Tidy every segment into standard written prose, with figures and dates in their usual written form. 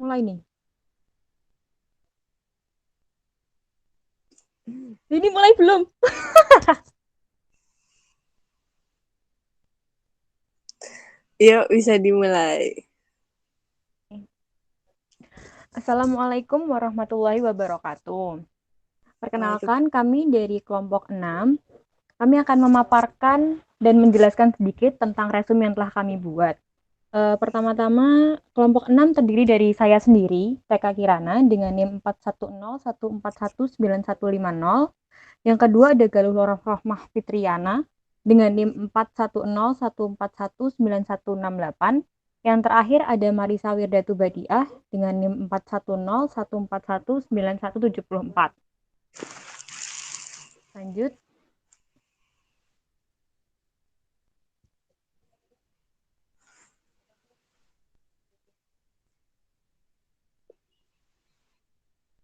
Mulai nih. Ini mulai belum? Yuk, bisa dimulai. Assalamualaikum warahmatullahi wabarakatuh. Waalaikumsalam. Perkenalkan, kami dari kelompok 6. Kami akan memaparkan dan menjelaskan sedikit tentang resume yang telah kami buat. Pertama-tama, kelompok 6 terdiri dari saya sendiri, TK Kirana, dengan NIM 41014195150. Yang kedua ada Galuh Rohmah Fitriana dengan NIM 41014199168. Yang terakhir ada Marisa Wirdatu Badiah dengan NIM 41014199174. Lanjut.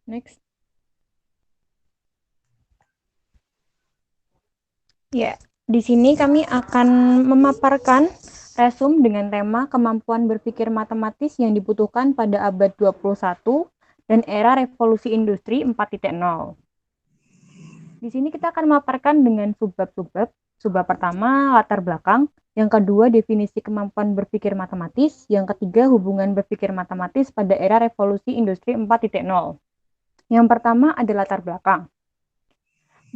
Next. Ya, di sini kami akan memaparkan resume dengan tema kemampuan berpikir matematis yang dibutuhkan pada abad 21 dan era revolusi industri 4.0. Di sini kita akan memaparkan dengan subbab-subbab. Subbab pertama, latar belakang. Yang kedua, definisi kemampuan berpikir matematis. Yang ketiga, hubungan berpikir matematis pada era revolusi industri 4.0. Yang pertama ada latar belakang.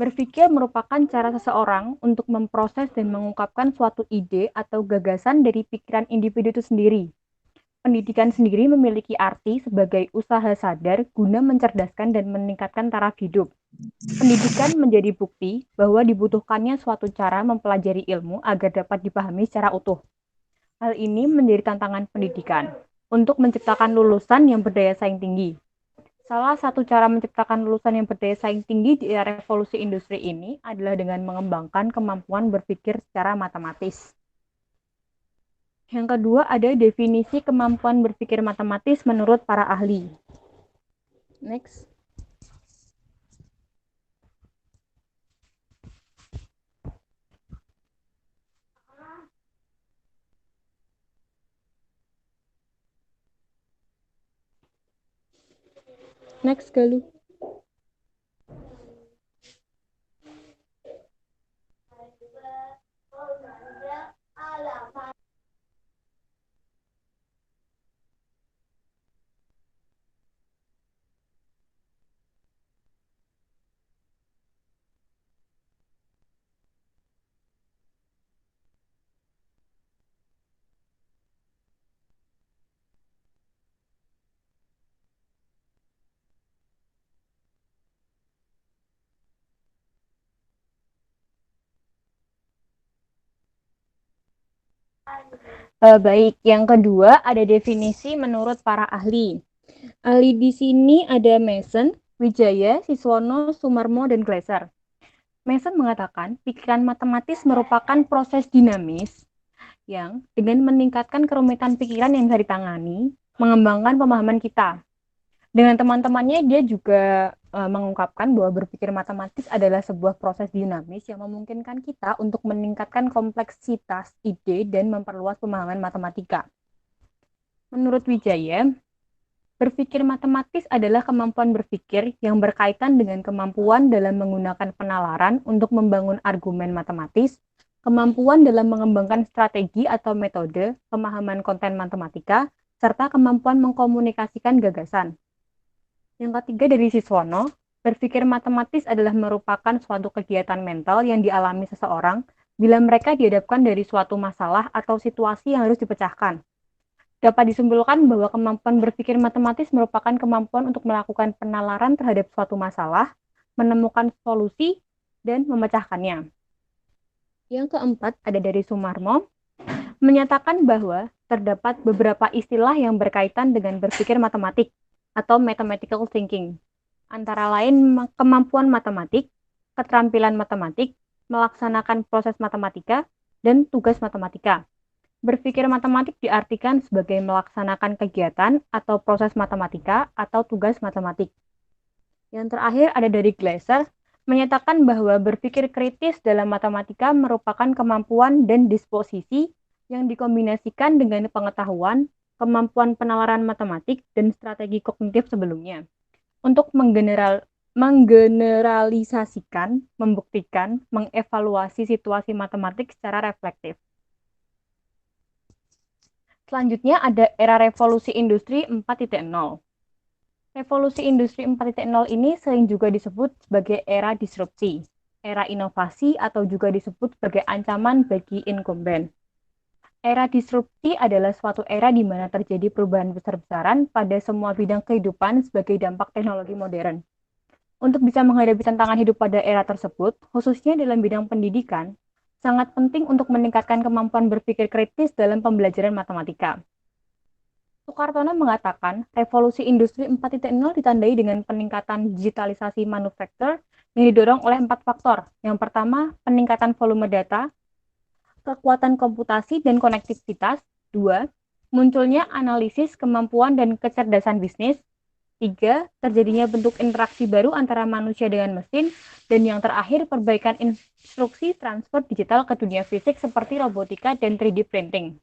Berpikir merupakan cara seseorang untuk memproses dan mengungkapkan suatu ide atau gagasan dari pikiran individu itu sendiri. Pendidikan sendiri memiliki arti sebagai usaha sadar guna mencerdaskan dan meningkatkan taraf hidup. Pendidikan menjadi bukti bahwa dibutuhkannya suatu cara mempelajari ilmu agar dapat dipahami secara utuh. Hal ini menjadi tantangan pendidikan untuk menciptakan lulusan yang berdaya saing tinggi. Salah satu cara menciptakan lulusan yang berdaya saing tinggi di era revolusi industri ini adalah dengan mengembangkan kemampuan berpikir secara matematis. Yang kedua ada definisi kemampuan berpikir matematis menurut para ahli. Next. Next, Galuh. Baik, yang kedua ada definisi menurut para ahli. Ahli di sini ada Mason, Wijaya, Siswono, Sumarmo, dan Glaser. Mason mengatakan pikiran matematis merupakan proses dinamis yang dengan meningkatkan kerumitan pikiran yang bisa ditangani, mengembangkan pemahaman kita. Dengan teman-temannya dia juga mengungkapkan bahwa berpikir matematis adalah sebuah proses dinamis yang memungkinkan kita untuk meningkatkan kompleksitas ide dan memperluas pemahaman matematika. Menurut Wijaya, berpikir matematis adalah kemampuan berpikir yang berkaitan dengan kemampuan dalam menggunakan penalaran untuk membangun argumen matematis, kemampuan dalam mengembangkan strategi atau metode, pemahaman konten matematika, serta kemampuan mengkomunikasikan gagasan. Yang ketiga dari Siswono, berpikir matematis adalah merupakan suatu kegiatan mental yang dialami seseorang bila mereka dihadapkan dari suatu masalah atau situasi yang harus dipecahkan. Dapat disimpulkan bahwa kemampuan berpikir matematis merupakan kemampuan untuk melakukan penalaran terhadap suatu masalah, menemukan solusi, dan memecahkannya. Yang keempat ada dari Sumarmo, menyatakan bahwa terdapat beberapa istilah yang berkaitan dengan berpikir matematik atau mathematical thinking. Antara lain kemampuan matematik, keterampilan matematik, melaksanakan proses matematika, dan tugas matematika. Berpikir matematik diartikan sebagai melaksanakan kegiatan atau proses matematika atau tugas matematik. Yang terakhir ada dari Glaser, menyatakan bahwa berpikir kritis dalam matematika merupakan kemampuan dan disposisi yang dikombinasikan dengan pengetahuan, kemampuan penalaran matematik, dan strategi kognitif sebelumnya. Untuk menggeneralisasikan, membuktikan, mengevaluasi situasi matematik secara reflektif. Selanjutnya ada era revolusi industri 4.0. Revolusi industri 4.0 ini sering juga disebut sebagai era disrupsi, era inovasi, atau juga disebut sebagai ancaman bagi incumbent. Era disrupsi adalah suatu era di mana terjadi perubahan besar-besaran pada semua bidang kehidupan sebagai dampak teknologi modern. Untuk bisa menghadapi tantangan hidup pada era tersebut, khususnya dalam bidang pendidikan, sangat penting untuk meningkatkan kemampuan berpikir kritis dalam pembelajaran matematika. Sukartono mengatakan, revolusi industri 4.0 ditandai dengan peningkatan digitalisasi manufaktur yang didorong oleh 4 faktor. Yang pertama, peningkatan volume data, kekuatan komputasi dan konektivitas. 2. Munculnya analisis, kemampuan, dan kecerdasan bisnis. 3. Terjadinya bentuk interaksi baru antara manusia dengan mesin. Dan yang terakhir, perbaikan instruksi transfer digital ke dunia fisik seperti robotika dan 3D printing.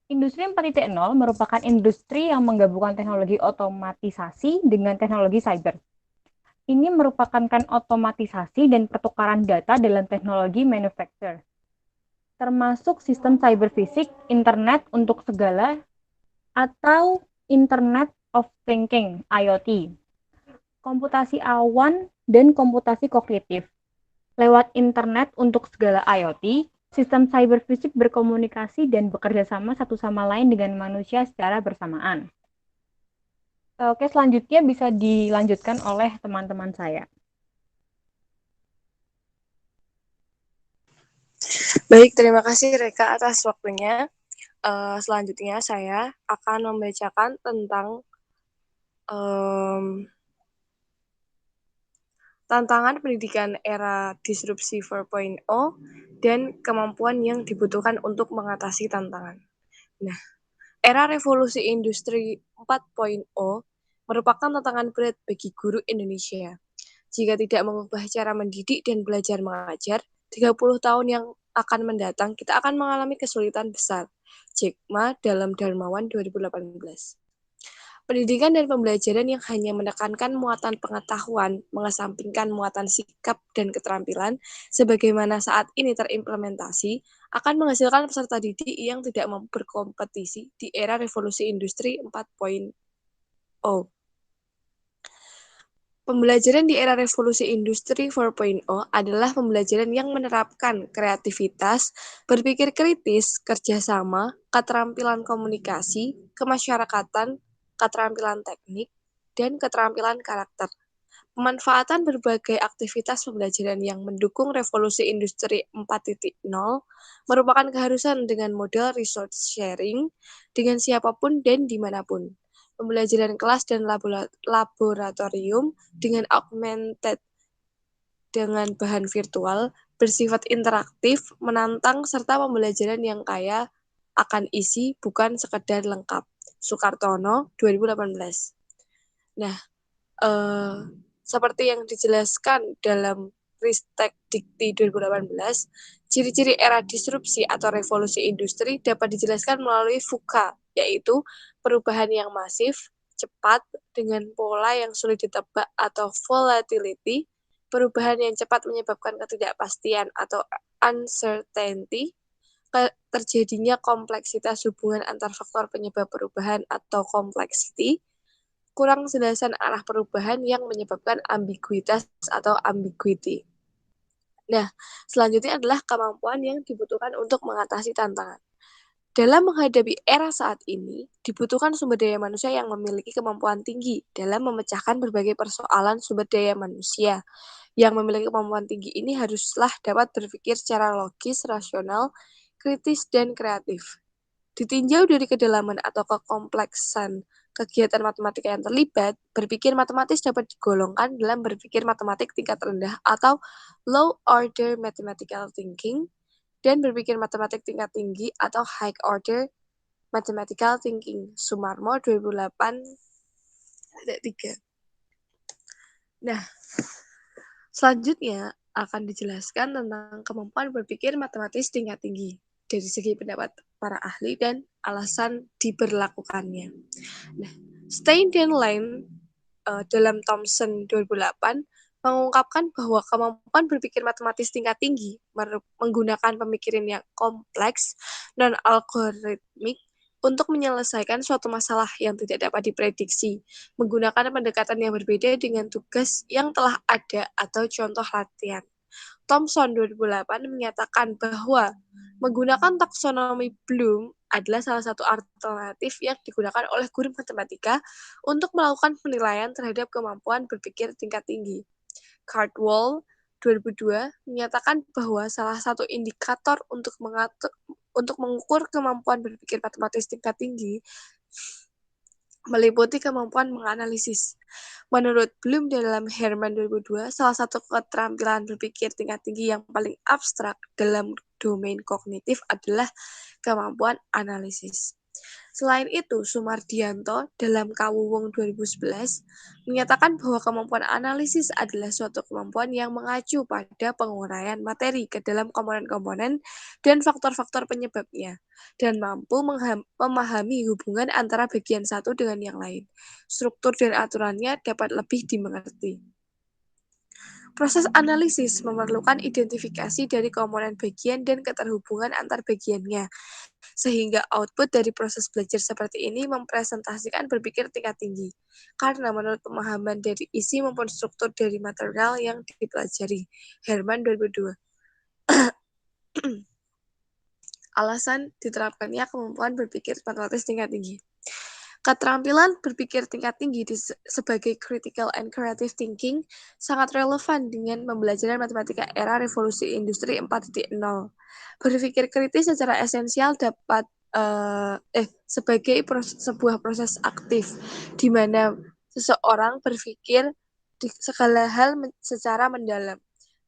Industri 4.0 merupakan industri yang menggabungkan teknologi otomatisasi dengan teknologi cyber. Ini merupakan otomatisasi dan pertukaran data dalam teknologi manufacture, termasuk sistem cyber fisik, internet untuk segala, atau Internet of Thinking, IoT, komputasi awan, dan komputasi kognitif. Lewat internet untuk segala IoT, sistem cyber fisik berkomunikasi dan bekerja sama satu sama lain dengan manusia secara bersamaan. Oke, selanjutnya bisa dilanjutkan oleh teman-teman saya. Baik, terima kasih Reka atas waktunya. Selanjutnya saya akan membacakan tentang tantangan pendidikan era disrupsi 4.0 dan kemampuan yang dibutuhkan untuk mengatasi tantangan. Nah, era revolusi industri 4.0 merupakan tantangan berat bagi guru Indonesia. Jika tidak mengubah cara mendidik dan belajar mengajar, 30 tahun yang akan mendatang, kita akan mengalami kesulitan besar. Jack Ma dalam Darmawan 2018. Pendidikan dan pembelajaran yang hanya menekankan muatan pengetahuan, mengesampingkan muatan sikap dan keterampilan, sebagaimana saat ini terimplementasi, akan menghasilkan peserta didik yang tidak mampu berkompetisi di era revolusi industri 4.0. Pembelajaran di era revolusi industri 4.0 adalah pembelajaran yang menerapkan kreativitas, berpikir kritis, kerjasama, keterampilan komunikasi, kemasyarakatan, keterampilan teknik, dan keterampilan karakter. Pemanfaatan berbagai aktivitas pembelajaran yang mendukung revolusi industri 4.0 merupakan keharusan dengan model resource sharing dengan siapapun dan dimanapun. Pembelajaran kelas dan laboratorium dengan augmented dengan bahan virtual, bersifat interaktif, menantang, serta pembelajaran yang kaya akan isi, bukan sekedar lengkap. Sukartono, 2018. Nah, seperti yang dijelaskan dalam Ristek Dikti 2018, ciri-ciri era disrupsi atau revolusi industri dapat dijelaskan melalui VUCA, yaitu perubahan yang masif, cepat, dengan pola yang sulit ditebak atau volatility, perubahan yang cepat menyebabkan ketidakpastian atau uncertainty, terjadinya kompleksitas hubungan antar faktor penyebab perubahan atau complexity, kurang kejelasan arah perubahan yang menyebabkan ambiguitas atau ambiguity. Nah, selanjutnya adalah kemampuan yang dibutuhkan untuk mengatasi tantangan. Dalam menghadapi era saat ini, dibutuhkan sumber daya manusia yang memiliki kemampuan tinggi dalam memecahkan berbagai persoalan sumber daya manusia. Yang memiliki kemampuan tinggi ini haruslah dapat berpikir secara logis, rasional, kritis, dan kreatif. Ditinjau dari kedalaman atau kekompleksan kegiatan matematika yang terlibat, berpikir matematis dapat digolongkan dalam berpikir matematik tingkat rendah atau low order mathematical thinking, dan berpikir matematik tingkat tinggi atau high order mathematical thinking. Sumarmo 2008-3. Nah, selanjutnya akan dijelaskan tentang kemampuan berpikir matematis tingkat tinggi dari segi pendapat para ahli dan alasan diberlakukannya. Nah, Stein dan Lane dalam Thomson 2008 mengungkapkan bahwa kemampuan berpikir matematis tingkat tinggi menggunakan pemikiran yang kompleks, non-algoritmik, untuk menyelesaikan suatu masalah yang tidak dapat diprediksi, menggunakan pendekatan yang berbeda dengan tugas yang telah ada atau contoh latihan. Thomson 2008 menyatakan bahwa menggunakan taksonomi Bloom adalah salah satu alternatif yang digunakan oleh guru matematika untuk melakukan penilaian terhadap kemampuan berpikir tingkat tinggi. Cardwell 2002 menyatakan bahwa salah satu indikator untuk mengukur kemampuan berpikir matematis tingkat tinggi meliputi kemampuan menganalisis. Menurut Bloom dalam Herman 2002, salah satu keterampilan berpikir tingkat tinggi yang paling abstrak dalam domain kognitif adalah kemampuan analisis. Selain itu, Sumardianto dalam Kawuwung 2011 menyatakan bahwa kemampuan analisis adalah suatu kemampuan yang mengacu pada penguraian materi ke dalam komponen-komponen dan faktor-faktor penyebabnya, dan mampu memahami hubungan antara bagian satu dengan yang lain. Struktur dan aturannya dapat lebih dimengerti. Proses analisis memerlukan identifikasi dari komponen bagian dan keterhubungan antar bagiannya, sehingga output dari proses belajar seperti ini mempresentasikan berpikir tingkat tinggi, karena menurut pemahaman dari isi maupun struktur dari material yang dipelajari. Herman 2002. Alasan diterapkannya kemampuan berpikir matematis tingkat tinggi. Keterampilan berpikir tingkat tinggi sebagai critical and creative thinking sangat relevan dengan pembelajaran matematika era revolusi industri 4.0. Berpikir kritis secara esensial dapat sebagai sebuah proses aktif di mana seseorang berpikir di segala hal secara mendalam,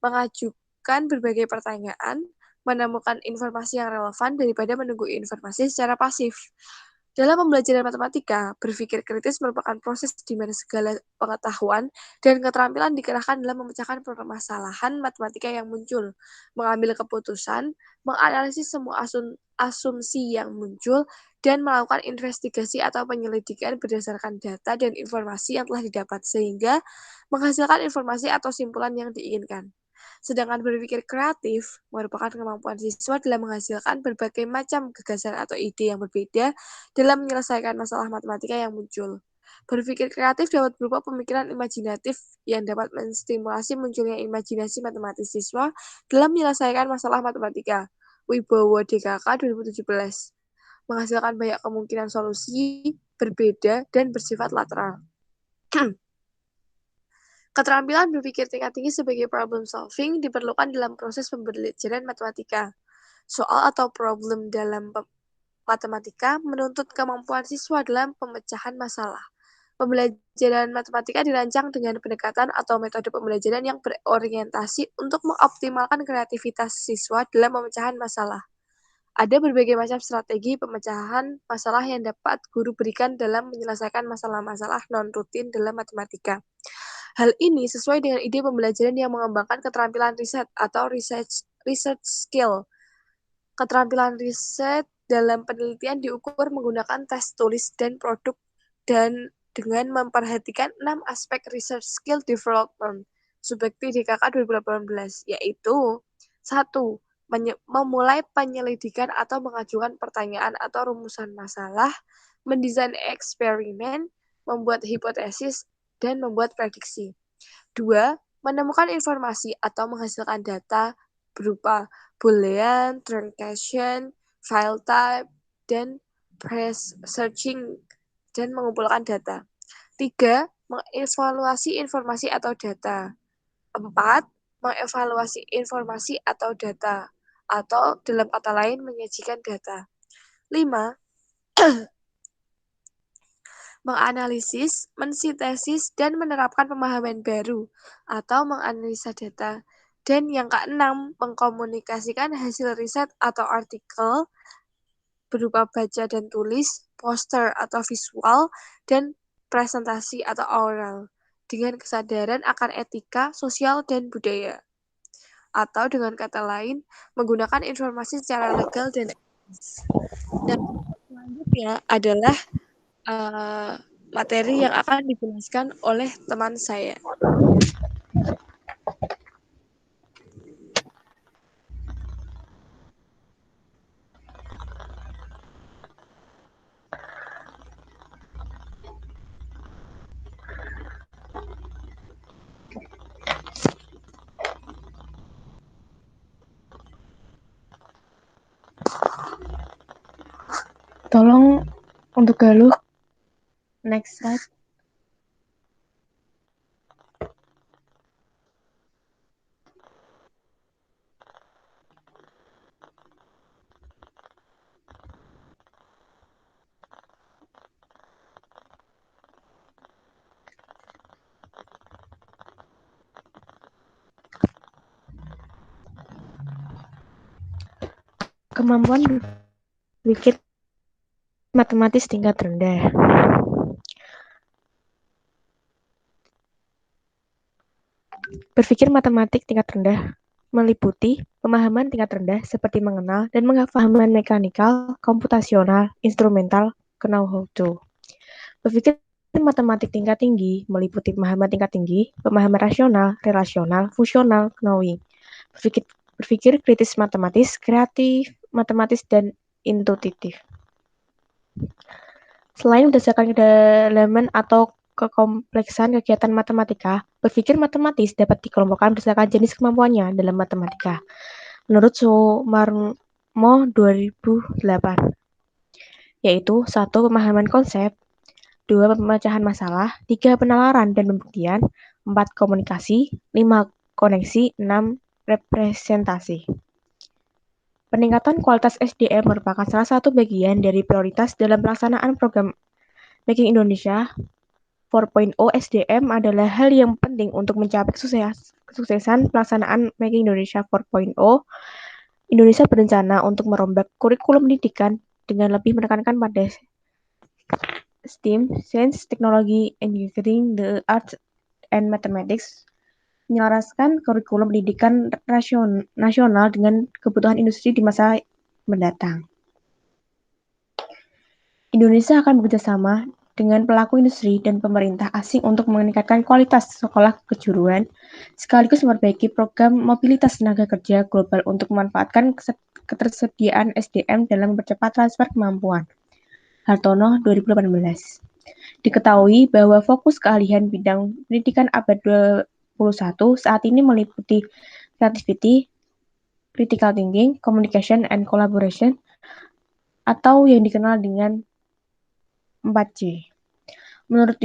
mengajukan berbagai pertanyaan, menemukan informasi yang relevan daripada menunggu informasi secara pasif. Dalam pembelajaran matematika, berpikir kritis merupakan proses di mana segala pengetahuan dan keterampilan dikerahkan dalam memecahkan permasalahan matematika yang muncul, mengambil keputusan, menganalisis semua asumsi yang muncul, dan melakukan investigasi atau penyelidikan berdasarkan data dan informasi yang telah didapat, sehingga menghasilkan informasi atau simpulan yang diinginkan. Sedangkan berpikir kreatif merupakan kemampuan siswa dalam menghasilkan berbagai macam gagasan atau ide yang berbeda dalam menyelesaikan masalah matematika yang muncul. Berpikir kreatif dapat berupa pemikiran imajinatif yang dapat menstimulasi munculnya imajinasi matematis siswa dalam menyelesaikan masalah matematika. Wibowo DKK 2017 menghasilkan banyak kemungkinan solusi berbeda dan bersifat lateral. Keterampilan berpikir tingkat tinggi sebagai problem solving diperlukan dalam proses pembelajaran matematika. Soal atau problem dalam matematika menuntut kemampuan siswa dalam pemecahan masalah. Pembelajaran matematika dirancang dengan pendekatan atau metode pembelajaran yang berorientasi untuk mengoptimalkan kreativitas siswa dalam pemecahan masalah. Ada berbagai macam strategi pemecahan masalah yang dapat guru berikan dalam menyelesaikan masalah-masalah non-rutin dalam matematika. Hal ini sesuai dengan ide pembelajaran yang mengembangkan keterampilan riset atau research skill. Keterampilan riset dalam penelitian diukur menggunakan tes tulis dan produk dan dengan memperhatikan 6 aspek research skill development Subjekti DKK 2018, yaitu 1. Memulai penyelidikan atau mengajukan pertanyaan atau rumusan masalah, mendesain eksperimen, membuat hipotesis, dan membuat prediksi. 2. Menemukan informasi atau menghasilkan data berupa Boolean, truncation, file type, dan phrase searching, dan mengumpulkan data. 3. Mengevaluasi informasi atau data. 4. Mengevaluasi informasi atau data, atau dalam kata lain menyajikan data. 5. Menganalisis, mensintesis, dan menerapkan pemahaman baru atau menganalisa data. Dan yang keenam, mengkomunikasikan hasil riset atau artikel berupa baca dan tulis, poster atau visual, dan presentasi atau oral dengan kesadaran akan etika, sosial, dan budaya. Atau dengan kata lain, menggunakan informasi secara legal dan etis. Dan Selanjutnya adalah materi yang akan dijelaskan oleh teman saya. Tolong untuk Galuh, next slide. Kemampuan berpikir matematis tingkat rendah. Berpikir matematik tingkat rendah meliputi pemahaman tingkat rendah seperti mengenal dan pemahaman mekanikal, komputasional, instrumental, know-how tool. Berpikir matematik tingkat tinggi meliputi pemahaman tingkat tinggi, pemahaman rasional, relasional, fungsional, knowing. Berpikir kritis matematis, kreatif matematis, dan intuitif. Selain berdasarkan kedalaman atau kekompleksan kegiatan matematika, berpikir matematis dapat dikelompokkan berdasarkan jenis kemampuannya dalam matematika. Menurut Sumarmo 2008, yaitu 1. Pemahaman konsep, 2. Pemecahan masalah, 3. Penalaran dan pembuktian, 4. Komunikasi, 5. Koneksi, 6. Representasi. Peningkatan kualitas SDM merupakan salah satu bagian dari prioritas dalam pelaksanaan program Making Indonesia 4.0. SDM adalah hal yang penting untuk mencapai kesuksesan pelaksanaan Making Indonesia 4.0. Indonesia berencana untuk merombak kurikulum pendidikan dengan lebih menekankan pada STEAM, Science, Technology, Engineering, the Arts, and Mathematics, menyelaraskan kurikulum pendidikan nasional dengan kebutuhan industri di masa mendatang. Indonesia akan bekerjasama dengan pelaku industri dan pemerintah asing untuk meningkatkan kualitas sekolah kejuruan, sekaligus memperbaiki program mobilitas tenaga kerja global untuk memanfaatkan ketersediaan SDM dalam mempercepat transfer kemampuan. Hartono 2018. Diketahui bahwa fokus keahlian bidang pendidikan abad 21 saat ini meliputi creativity, critical thinking, communication, and collaboration, atau yang dikenal dengan 4C. Menurut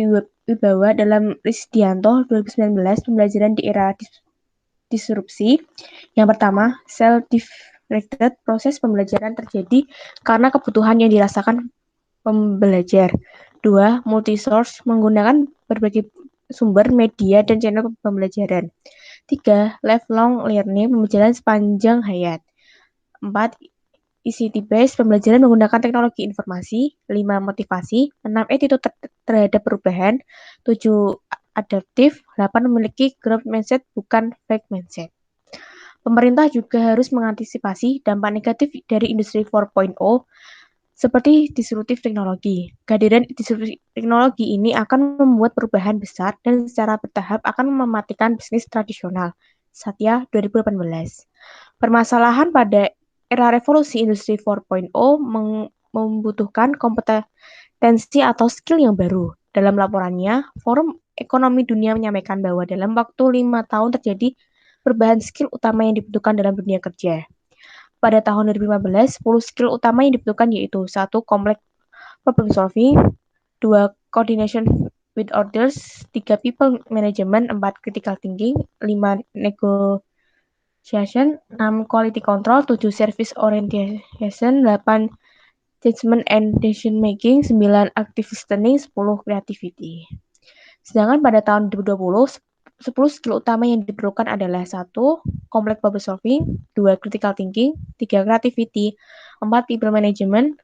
Wibawa dalam Risdianto 2019, pembelajaran di era disrupsi. Yang pertama, self-directed, proses pembelajaran terjadi karena kebutuhan yang dirasakan pembelajar. 2. Multi-source, menggunakan berbagai sumber, media, dan channel pembelajaran. 3. Lifelong learning, pembelajaran sepanjang hayat. 4. ICT-based, pembelajaran menggunakan teknologi informasi. 5. Motivasi. 6. Attitude terhadap perubahan. 7. Adaptif. 8. Memiliki growth mindset, bukan fake mindset. Pemerintah juga harus mengantisipasi dampak negatif dari industri 4.0 seperti disruptif teknologi. Kehadiran disruptif teknologi ini akan membuat perubahan besar dan secara bertahap akan mematikan bisnis tradisional. Satya 2018. Permasalahan pada era revolusi industri 4.0 membutuhkan kompetensi atau skill yang baru. Dalam laporannya, Forum Ekonomi Dunia menyampaikan bahwa dalam waktu 5 tahun terjadi perubahan skill utama yang dibutuhkan dalam dunia kerja. Pada tahun 2015, 10 skill utama yang dibutuhkan yaitu 1. Complex problem solving, 2. Coordination with others, 3. People management, 4. Critical thinking, 5. Negotiation, 6. Quality control, 7. Service orientation, 8. Judgment and decision making, 9. Active listening, 10. Creativity. Sedangkan pada tahun 2020, 10 skill utama yang diperlukan adalah 1. Complex problem solving, 2. Critical thinking, 3. Creativity, 4. People management,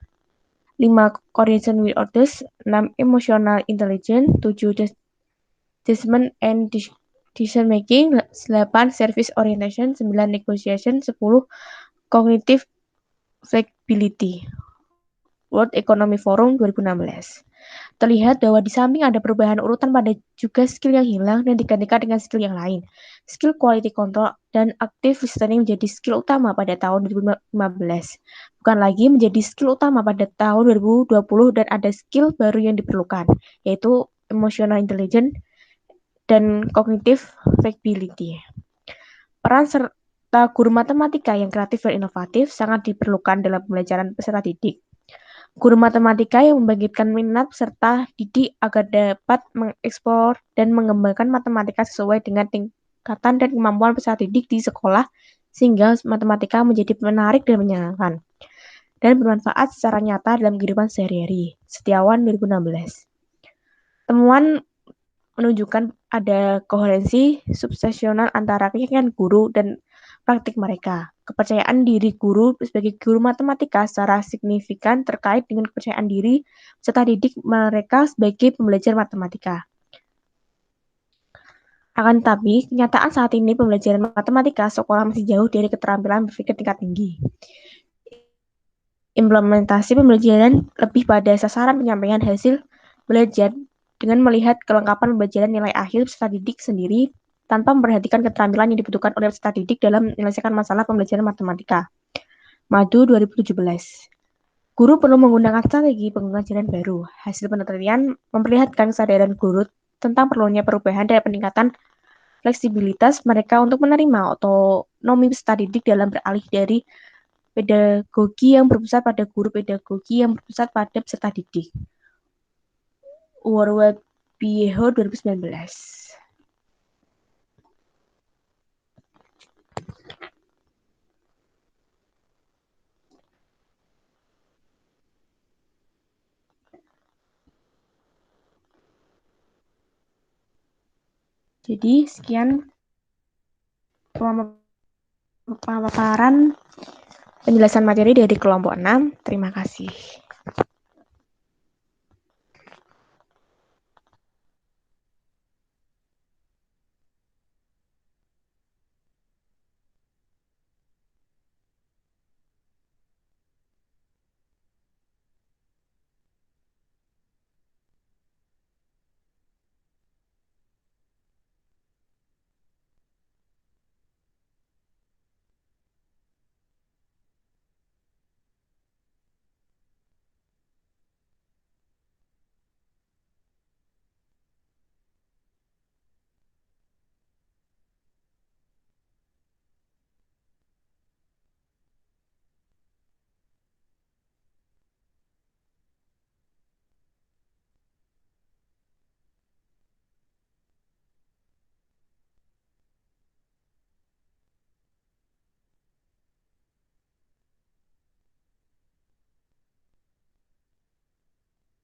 5. Coordination with others, 6. Emotional intelligence, 7. Judgment and decision making, 8. Service orientation, 9. Negotiation, 10. Cognitive flexibility. World Economic Forum 2016. Terlihat bahwa di samping ada perubahan urutan pada juga skill yang hilang dan digantikan dengan skill yang lain. Skill quality control dan active listening menjadi skill utama pada tahun 2015. Bukan lagi menjadi skill utama pada tahun 2020 dan ada skill baru yang diperlukan, yaitu emotional intelligence dan cognitive flexibility. Peran serta guru matematika yang kreatif dan inovatif sangat diperlukan dalam pembelajaran peserta didik. Guru matematika yang membangkitkan minat peserta didik agar dapat mengeksplor dan mengembangkan matematika sesuai dengan tingkatan dan kemampuan peserta didik di sekolah sehingga matematika menjadi menarik dan menyenangkan dan bermanfaat secara nyata dalam kehidupan sehari-hari. Setiawan 2016. Temuan menunjukkan ada koherensi subsesional antara keyakinan guru dan praktik mereka. Kepercayaan diri guru sebagai guru matematika secara signifikan terkait dengan kepercayaan diri serta didik mereka sebagai pembelajar matematika. Akan tetapi, kenyataan saat ini pembelajaran matematika sekolah masih jauh dari keterampilan berpikir tingkat tinggi. Implementasi pembelajaran lebih pada sasaran penyampaian hasil belajar dengan melihat kelengkapan pembelajaran nilai akhir peserta didik sendiri tanpa memperhatikan keterampilan yang dibutuhkan oleh peserta didik dalam menyelesaikan masalah pembelajaran matematika. Madu 2017. Guru perlu menggunakan strategi pengajaran baru. Hasil penelitian memperlihatkan kesadaran guru tentang perlunya perubahan dan peningkatan fleksibilitas mereka untuk menerima otonomi peserta didik dalam beralih dari pedagogi yang berpusat pada guru pedagogi yang berpusat pada peserta didik. Warweg Bieho 2019. Jadi sekian pemaparan penjelasan materi dari kelompok 6. Terima kasih.